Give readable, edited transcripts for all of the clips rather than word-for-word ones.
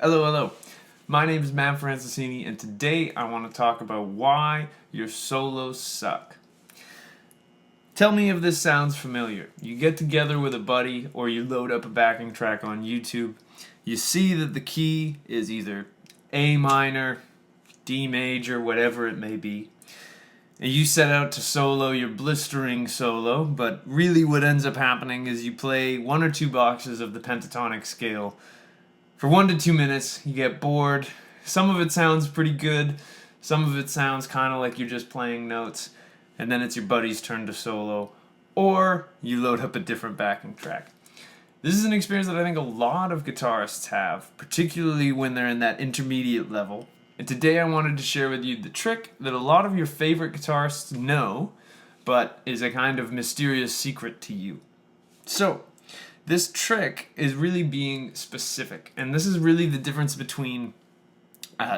Hello, hello. My name is Franceschini, and today I want to talk about why your solos suck. Tell me if this sounds familiar. You get together with a buddy, or you load up a backing track on YouTube. You see that the key is either A minor, D major, whatever it may be. And you set out to solo your blistering solo, but really what ends up happening is you play one or two boxes of the pentatonic scale for 1 to 2 minutes. You get bored. Some of it sounds pretty good. Some of it sounds kind of like you're just playing notes. And then it's your buddy's turn to solo. Or you load up a different backing track. This is an experience that I think a lot of guitarists have, particularly when they're in that intermediate level. And today I wanted to share with you the trick that a lot of your favorite guitarists know, but is a kind of mysterious secret to you. So, this trick is really being specific, and this is really the difference between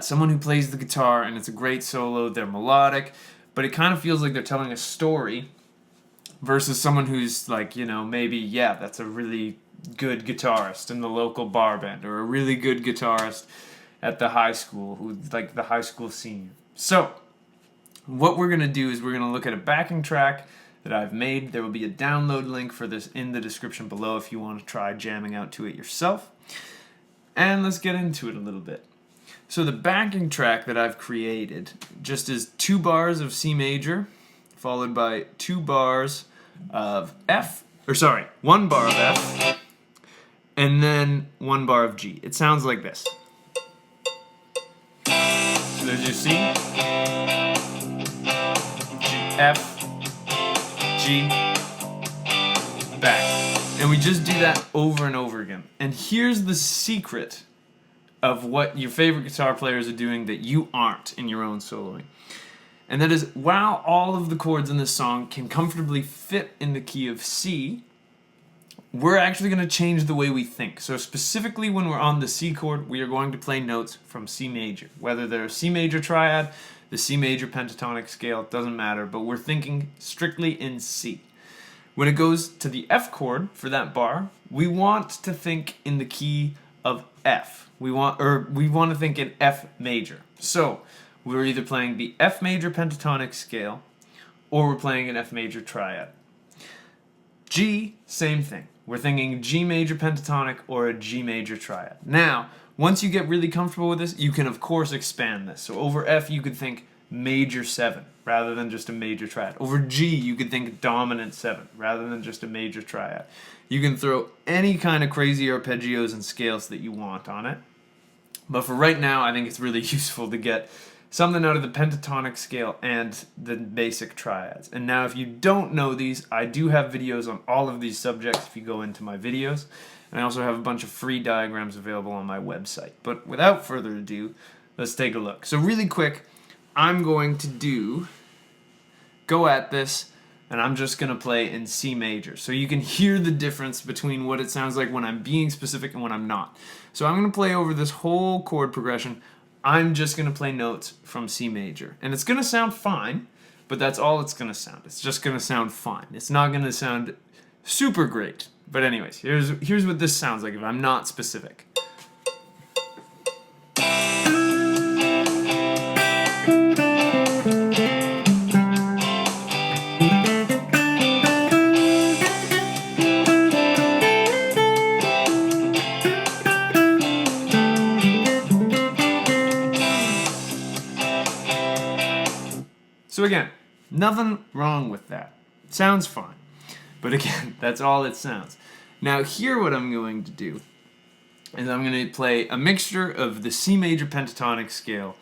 someone who plays the guitar and it's a great solo, they're melodic, but it kind of feels like they're telling a story, versus someone who's like, maybe, that's a really good guitarist in the local bar band, or a really good guitarist at the high school, who's like the high school senior. So, what we're going to do is we're going to look at a backing track that I've made. There will be a download link for this in the description below if you want to try jamming out to it yourself. And let's get into it a little bit. So the backing track that I've created just is 2 bars of C major, followed by 2 bars of 1 bar of F, and then 1 bar of G. It sounds like this. So there's your C, F, G, back. And we just do that over and over again. And here's the secret of what your favorite guitar players are doing that you aren't in your own soloing. And that is, while all of the chords in this song can comfortably fit in the key of C, we're actually going to change the way we think. So specifically when we're on the C chord, we are going to play notes from C major. Whether they're a C major triad, the C major pentatonic scale, it doesn't matter, but we're thinking strictly in C. When it goes to the F chord for that bar, we want to think in the key of F. We want to think in F major. So we're either playing the F major pentatonic scale, or we're playing an F major triad. G, same thing. We're thinking G major pentatonic or a G major triad. Now, once you get really comfortable with this, you can of course expand this. So over F, you could think major 7 rather than just a major triad. Over G, you could think dominant 7 rather than just a major triad. You can throw any kind of crazy arpeggios and scales that you want on it. But for right now, I think it's really useful to get something out of the pentatonic scale and the basic triads. And now if you don't know these, I do have videos on all of these subjects if you go into my videos. And I also have a bunch of free diagrams available on my website. But without further ado, let's take a look. So really quick, I'm going to go at this, and I'm just going to play in C major. So you can hear the difference between what it sounds like when I'm being specific and when I'm not. So I'm going to play over this whole chord progression. I'm just going to play notes from C major. And it's going to sound fine, but that's all it's going to sound. It's just going to sound fine. It's not going to sound super great. But anyways, here's what this sounds like if I'm not specific. So again, nothing wrong with that. It sounds fine. But again, that's all it sounds. Now here what I'm going to do is I'm going to play a mixture of the C major pentatonic scale,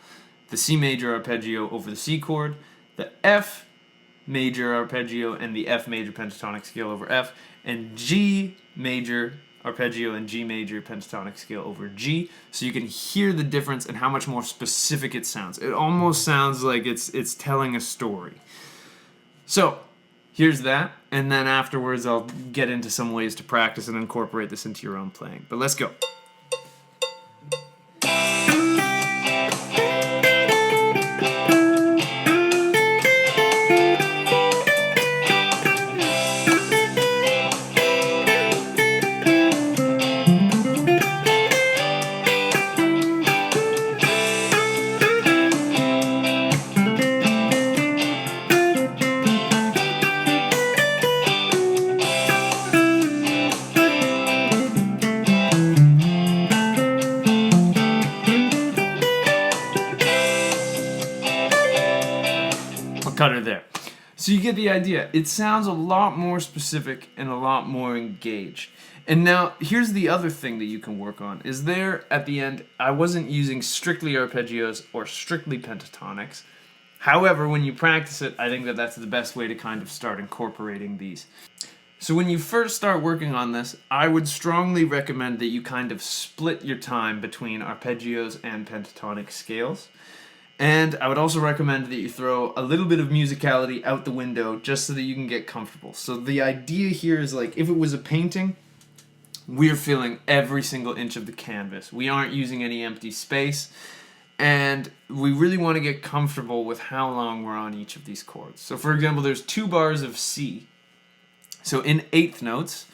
the C major arpeggio over the C chord, the F major arpeggio and the F major pentatonic scale over F, and G major arpeggio and G major pentatonic scale over G, so you can hear the difference and how much more specific it sounds. It almost sounds like it's telling a story. So here's that, and then afterwards I'll get into some ways to practice and incorporate this into your own playing. But let's go. cut her there. So you get the idea. It sounds a lot more specific and a lot more engaged. And now, here's the other thing that you can work on. Is there, at the end, I wasn't using strictly arpeggios or strictly pentatonics. However, when you practice it, I think that that's the best way to kind of start incorporating these. So when you first start working on this, I would strongly recommend that you kind of split your time between arpeggios and pentatonic scales. And I would also recommend that you throw a little bit of musicality out the window just so that you can get comfortable. So the idea here is like, if it was a painting, we're filling every single inch of the canvas. We aren't using any empty space. And we really want to get comfortable with how long we're on each of these chords. So for example, there's 2 bars of C. So in 8th notes,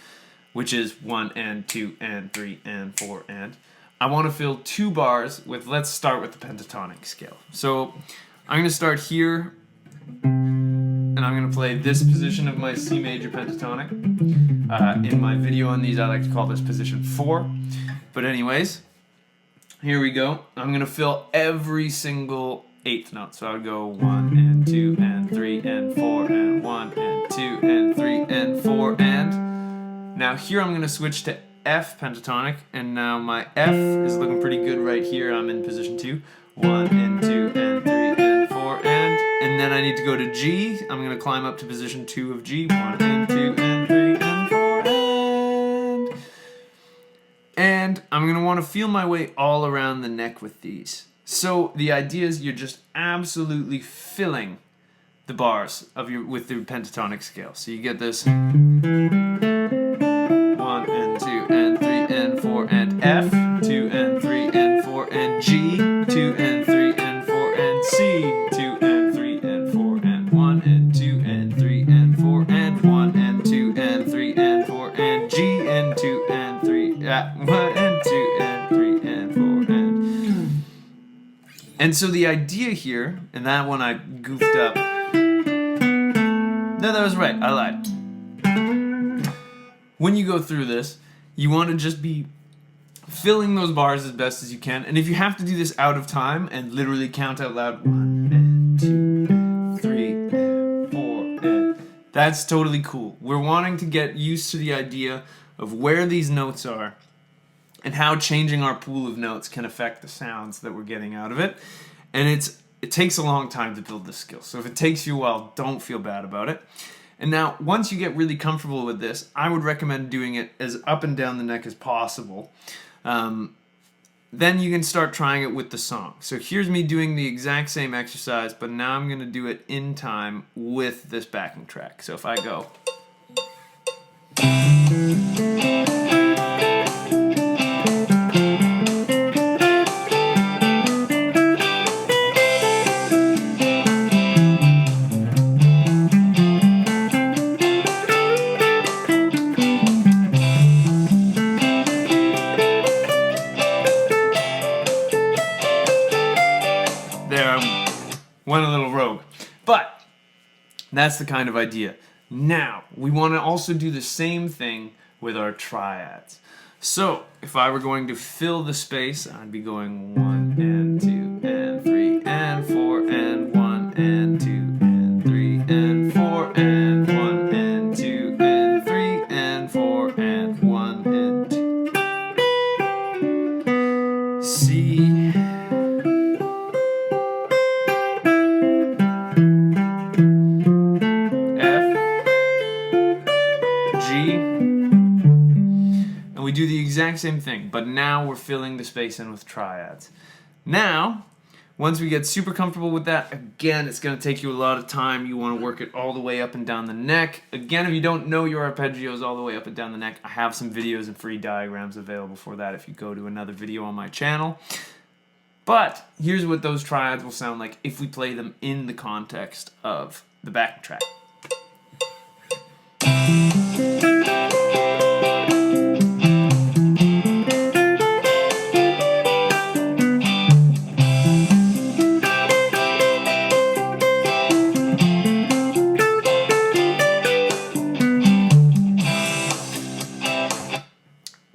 which is 1 and 2 and 3 and 4 and, I want to fill 2 bars with, let's start with the pentatonic scale. So I'm going to start here, and I'm going to play this position of my C major pentatonic. In my video on these, I like to call this position 4. But anyways, here we go. I'm going to fill every single 8th note. So I would go 1 and 2 and 3 and 4 and 1 and 2 and 3 and 4 and. Now here I'm going to switch to F pentatonic, and now my F is looking pretty good right here. I'm in position 2. 1 and 2 and 3 and 4 and then I need to go to G. I'm going to climb up to position 2 of G. 1 and 2 and 3 and 4 and I'm going to want to feel my way all around the neck with these. So the idea is you're just absolutely filling the bars of with the pentatonic scale. So you get this 1 and 2 and 3 and 4 and F, 2 and 3 and 4 and G, 2 and 3 and 4 and C, 2 and 3 and 4 and 1 and 2 and 3 and 4 and 1 and 2 and 3 and 4 and G and 2 and 3 1 and 2 and 3 and 4 and so the idea here, and that one I goofed up. No, that was right. I lied. When you go through this, you want to just be filling those bars as best as you can. And if you have to do this out of time and literally count out loud 1 and 2 and 3 and 4 and that's totally cool. We're wanting to get used to the idea of where these notes are and how changing our pool of notes can affect the sounds that we're getting out of it. And it takes a long time to build this skill. So if it takes you a while, don't feel bad about it. And now, once you get really comfortable with this, I would recommend doing it as up and down the neck as possible. Then you can start trying it with the song. So here's me doing the exact same exercise, but now I'm going to do it in time with this backing track. So if I go... went a little rogue. But that's the kind of idea. Now, we want to also do the same thing with our triads. So, if I were going to fill the space, I'd be going 1 and 2 and 3 and 4 and 1 and 2 and 3 and 4 and 1 and 2 and 3 and 4 and 1 and 2. C. We do the exact same thing, but now we're filling the space in with triads. Now, once we get super comfortable with that, again, it's going to take you a lot of time. You want to work it all the way up and down the neck. Again, if you don't know your arpeggios all the way up and down the neck, I have some videos and free diagrams available for that if you go to another video on my channel. But here's what those triads will sound like if we play them in the context of the backing track.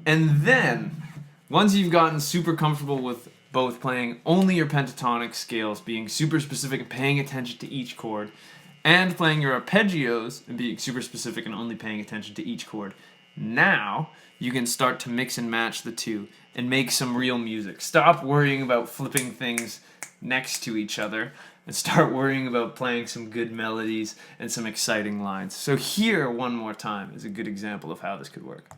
And then, once you've gotten super comfortable with both playing only your pentatonic scales, being super specific and paying attention to each chord, and playing your arpeggios and being super specific and only paying attention to each chord. Now you can start to mix and match the two and make some real music. Stop worrying about flipping things next to each other and start worrying about playing some good melodies and some exciting lines. So here, one more time, is a good example of how this could work.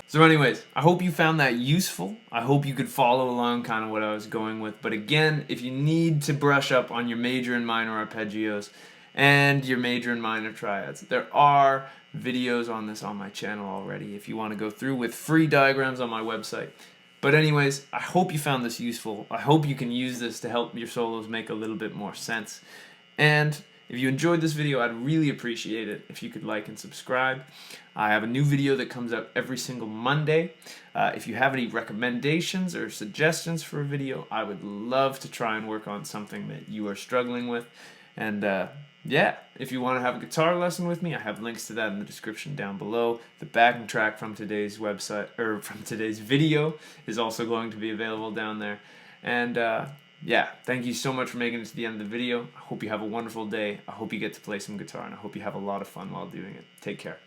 So anyways, I hope you found that useful. I hope you could follow along kind of what I was going with. But again, if you need to brush up on your major and minor arpeggios and your major and minor triads, there are videos on this on my channel already if you want to go through with free diagrams on my website. But anyways, I hope you found this useful. I hope you can use this to help your solos make a little bit more sense. And if you enjoyed this video, I'd really appreciate it if you could like and subscribe. I have a new video that comes out every single Monday. If you have any recommendations or suggestions for a video, I would love to try and work on something that you are struggling with. And yeah, if you want to have a guitar lesson with me, I have links to that in the description down below. The backing track from today's website, or from today's video, is also going to be available down there. And yeah, thank you so much for making it to the end of the video. I hope you have a wonderful day. I hope you get to play some guitar, and I hope you have a lot of fun while doing it. Take care.